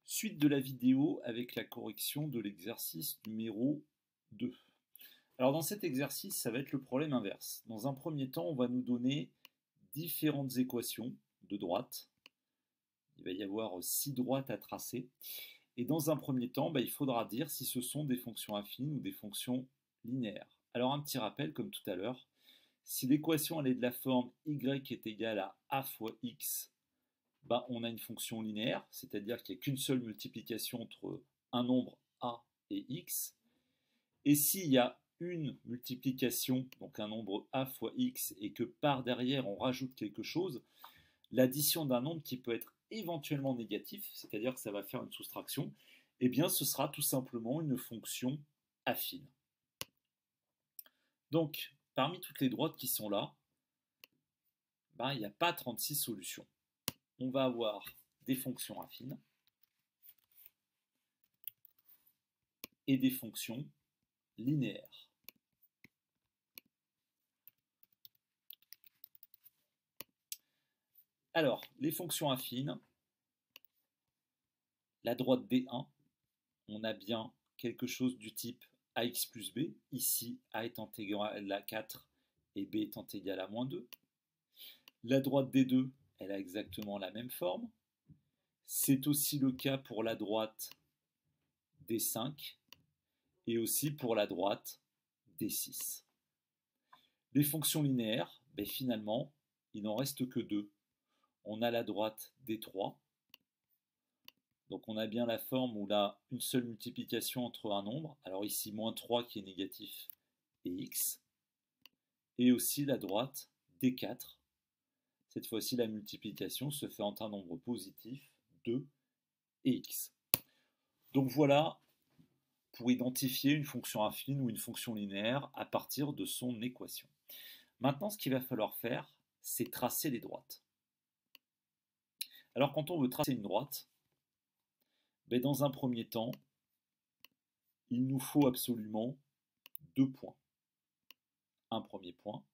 Suite de la vidéo avec la correction de l'exercice numéro 2. Alors dans cet exercice, ça va être le problème inverse. Dans un premier temps, on va nous donner différentes équations de droite. Il va y avoir 6 droites à tracer. Et dans un premier temps, il faudra dire si ce sont des fonctions affines ou des fonctions linéaires. Alors un petit rappel comme tout à l'heure. Si l'équation elle est de la forme y est égal à a fois x, on a une fonction linéaire, c'est-à-dire qu'il n'y a qu'une seule multiplication entre un nombre a et x. Et s'il y a une multiplication, donc un nombre a fois x, et que par derrière on rajoute quelque chose, l'addition d'un nombre qui peut être éventuellement négatif, c'est-à-dire que ça va faire une soustraction, eh bien ce sera tout simplement une fonction affine. Donc, parmi toutes les droites qui sont là, il n'y a pas 36 solutions. On va avoir des fonctions affines et des fonctions linéaires. Alors, les fonctions affines, la droite D1, on a bien quelque chose du type ax plus b. Ici, a étant égal à 4 et b étant égal à moins 2. La droite D2, elle a exactement la même forme. C'est aussi le cas pour la droite D5 et aussi pour la droite D6. Les fonctions linéaires, finalement, il n'en reste que deux. On a la droite D3, donc on a bien la forme où là, une seule multiplication entre un nombre, alors ici moins 3 qui est négatif et x, et aussi la droite D4. Cette fois-ci, la multiplication se fait entre un nombre positif, 2 et x. Donc voilà pour identifier une fonction affine ou une fonction linéaire à partir de son équation. Maintenant, ce qu'il va falloir faire, c'est tracer les droites. Alors quand on veut tracer une droite, dans un premier temps, il nous faut absolument deux points. Un premier point,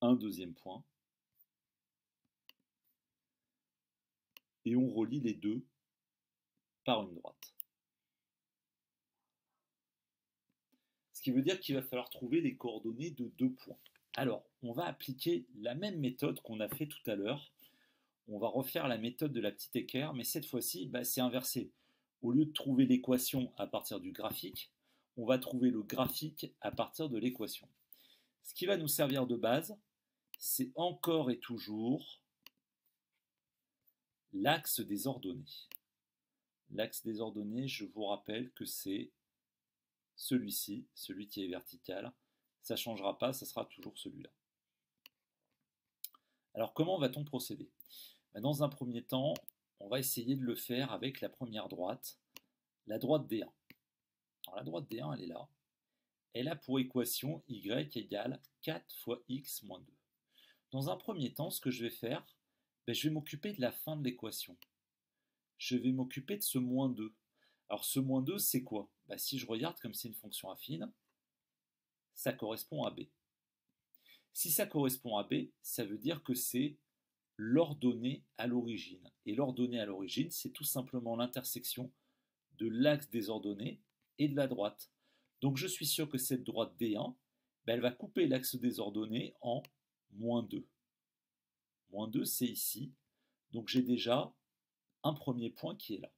un deuxième point, et on relie les deux par une droite. Ce qui veut dire qu'il va falloir trouver les coordonnées de deux points. Alors, on va appliquer la même méthode qu'on a fait tout à l'heure. On va refaire la méthode de la petite équerre, mais cette fois-ci, c'est inversé. Au lieu de trouver l'équation à partir du graphique, on va trouver le graphique à partir de l'équation. Ce qui va nous servir de base, c'est encore et toujours l'axe des ordonnées. L'axe des ordonnées, je vous rappelle que c'est celui-ci, celui qui est vertical. Ça ne changera pas, ça sera toujours celui-là. Alors comment va-t-on procéder ? Dans un premier temps, on va essayer de le faire avec la première droite, la droite D1. Alors la droite D1, elle est là. Elle a pour équation y égale 4 fois x moins 2. Dans un premier temps, ce que je vais faire, je vais m'occuper de la fin de l'équation. Je vais m'occuper de ce moins 2. Alors ce moins 2, c'est quoi ? Si je regarde comme c'est une fonction affine, ça correspond à b. Si ça correspond à b, ça veut dire que c'est l'ordonnée à l'origine. Et l'ordonnée à l'origine, c'est tout simplement l'intersection de l'axe des ordonnées et de la droite. Donc je suis sûr que cette droite D1, elle va couper l'axe des ordonnées en moins 2. Moins 2, c'est ici. Donc j'ai déjà un premier point qui est là.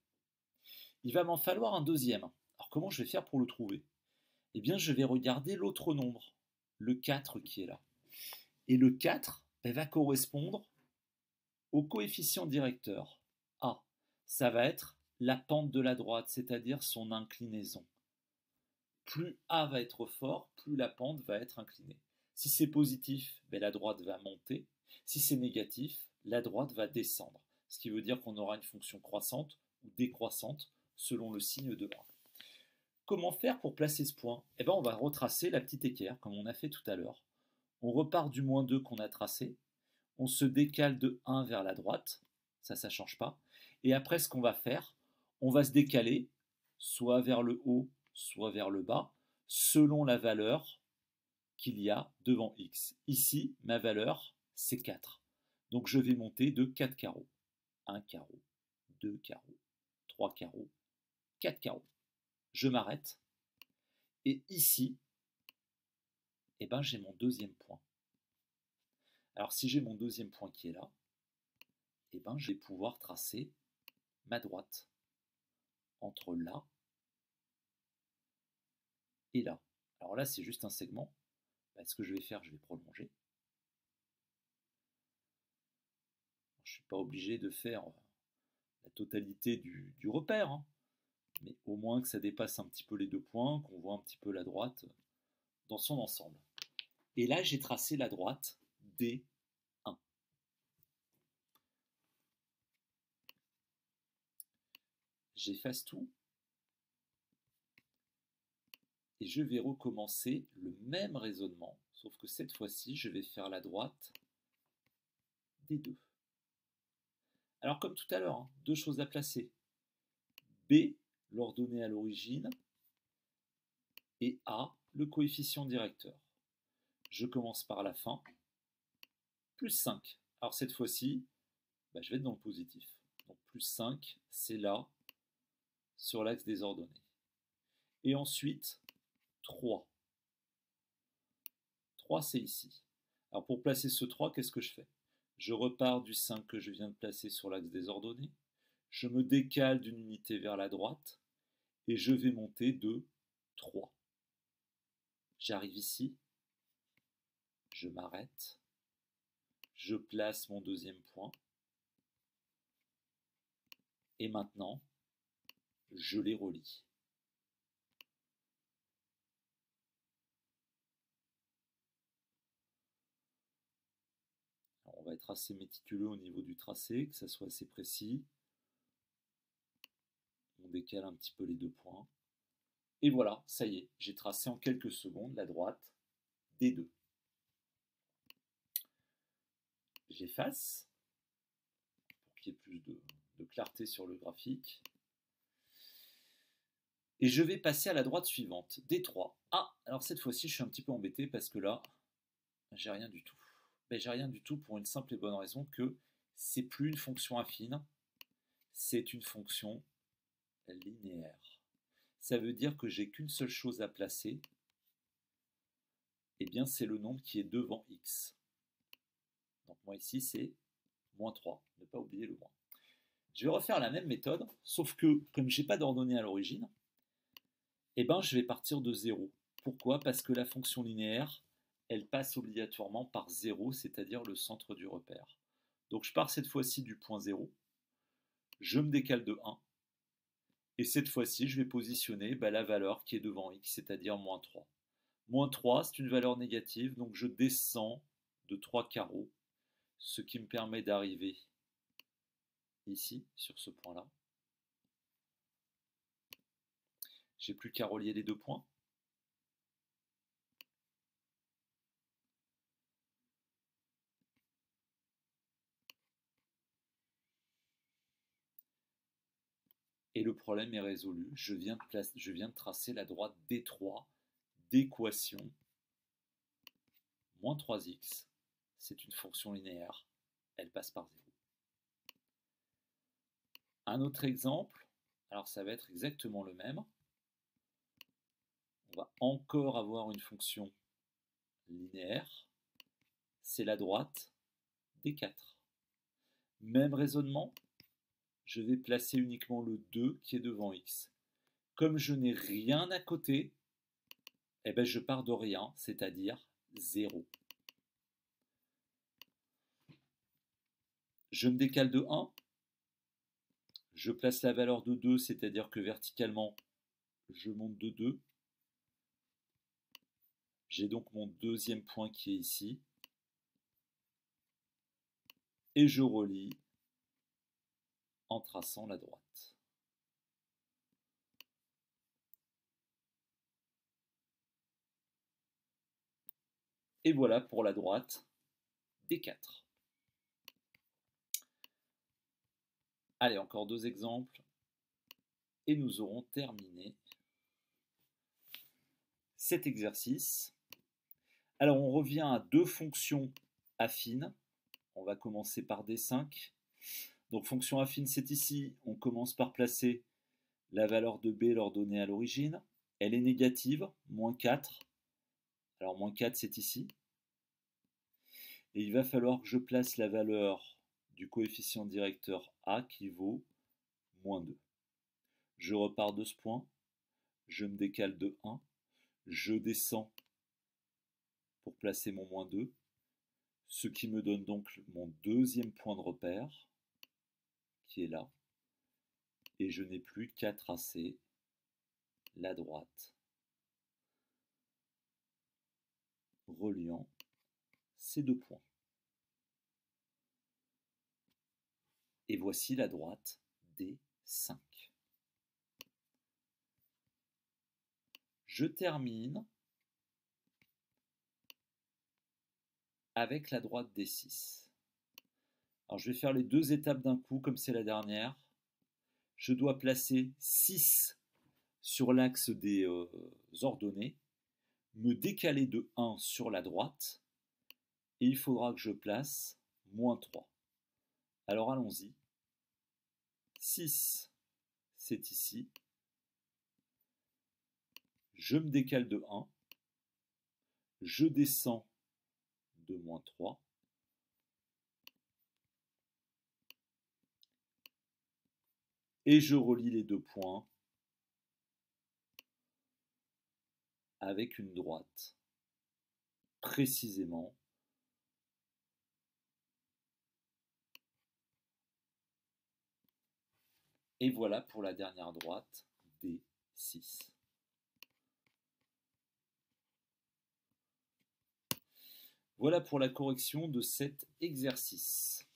Il va m'en falloir un deuxième. Alors comment je vais faire pour le trouver ? Eh bien, je vais regarder l'autre nombre, le 4 qui est là. Et le 4 va correspondre au coefficient directeur, A. Ça va être la pente de la droite, c'est-à-dire son inclinaison. Plus A va être fort, plus la pente va être inclinée. Si c'est positif, la droite va monter. Si c'est négatif, la droite va descendre. Ce qui veut dire qu'on aura une fonction croissante ou décroissante selon le signe de A. Comment faire pour placer ce point ? On va retracer la petite équerre comme on a fait tout à l'heure. On repart du moins 2 qu'on a tracé. On se décale de 1 vers la droite. Ça ne change pas. Et après, ce qu'on va faire, on va se décaler soit vers le haut, soit vers le bas, selon la valeur qu'il y a devant x. Ici, ma valeur, c'est 4. Donc je vais monter de 4 carreaux. 1 carreau, 2 carreaux, 3 carreaux, 4 carreaux. Je m'arrête. Et ici, eh ben, j'ai mon deuxième point. Alors si j'ai mon deuxième point qui est là, eh ben, je vais pouvoir tracer ma droite entre là et là. Alors là, c'est juste un segment. Ce que je vais faire, je vais prolonger. Je ne suis pas obligé de faire la totalité du repère, hein, mais au moins que ça dépasse un petit peu les 2 points, qu'on voit un petit peu la droite dans son ensemble. Et là, j'ai tracé la droite D1. J'efface tout et je vais recommencer le même raisonnement, sauf que cette fois-ci, je vais faire la droite D2. Alors comme tout à l'heure, hein, 2 choses à placer. B, l'ordonnée à l'origine, et A, le coefficient directeur. Je commence par la fin, plus 5. Alors cette fois-ci, je vais être dans le positif. Donc plus 5, c'est là, sur l'axe des ordonnées. Et ensuite, 3. 3, c'est ici. Alors pour placer ce 3, qu'est-ce que je fais? Je repars du 5 que je viens de placer sur l'axe des ordonnées. Je me décale d'une unité vers la droite et je vais monter de 3. J'arrive ici, je m'arrête, je place mon deuxième point et maintenant, je les relie. Alors, on va être assez méticuleux au niveau du tracé, que ça soit assez précis. On décale un petit peu les 2 points. Et voilà, ça y est, j'ai tracé en quelques secondes la droite des 2. J'efface pour qu'il y ait plus de clarté sur le graphique. Et je vais passer à la droite suivante, D3. Ah, alors cette fois-ci, je suis un petit peu embêté parce que là, j'ai rien du tout. J'ai rien du tout pour une simple et bonne raison que c'est plus une fonction affine, c'est une fonction linéaire. Ça veut dire que j'ai qu'une seule chose à placer, et bien c'est le nombre qui est devant x. Donc moi ici c'est moins 3, ne pas oublier le moins. Je vais refaire la même méthode, sauf que comme je n'ai pas d'ordonnée à l'origine, je vais partir de 0. Pourquoi? Parce que la fonction linéaire, elle passe obligatoirement par 0, c'est-à-dire le centre du repère. Donc je pars cette fois-ci du point 0, je me décale de 1, et cette fois-ci, je vais positionner la valeur qui est devant x, c'est-à-dire moins 3. Moins 3, c'est une valeur négative, donc je descends de 3 carreaux, ce qui me permet d'arriver ici, sur ce point-là. J'ai plus qu'à relier les 2 points. Et le problème est résolu. Je viens de tracer la droite D3 d'équation moins 3x. C'est une fonction linéaire. Elle passe par 0. Un autre exemple, alors ça va être exactement le même. On va encore avoir une fonction linéaire. C'est la droite D4. Même raisonnement, je vais placer uniquement le 2 qui est devant x. Comme je n'ai rien à côté, je pars de rien, c'est-à-dire 0. Je me décale de 1, je place la valeur de 2, c'est-à-dire que verticalement, je monte de 2. J'ai donc mon deuxième point qui est ici. Et je relie en traçant la droite. Et voilà pour la droite D4. Allez, encore 2 exemples. Et nous aurons terminé cet exercice. Alors, on revient à 2 fonctions affines. On va commencer par D5. Donc fonction affine, c'est ici. On commence par placer la valeur de b leur donnée à l'origine. Elle est négative, moins 4. Alors moins 4, c'est ici. Et il va falloir que je place la valeur du coefficient directeur a qui vaut moins 2. Je repars de ce point. Je me décale de 1. Je descends pour placer mon moins 2. Ce qui me donne donc mon deuxième point de repère, qui est là. Et je n'ai plus qu'à tracer la droite reliant ces deux points. Et voici la droite D5. Je termine avec la droite D6. Alors je vais faire les deux étapes d'un coup comme c'est la dernière. Je dois placer 6 sur l'axe des ordonnées, me décaler de 1 sur la droite, et il faudra que je place moins 3. Alors allons-y. 6, c'est ici. Je me décale de 1. Je descends de moins 3. Et je relie les deux points avec une droite, précisément et voilà pour la dernière droite, D6. Voilà pour la correction de cet exercice.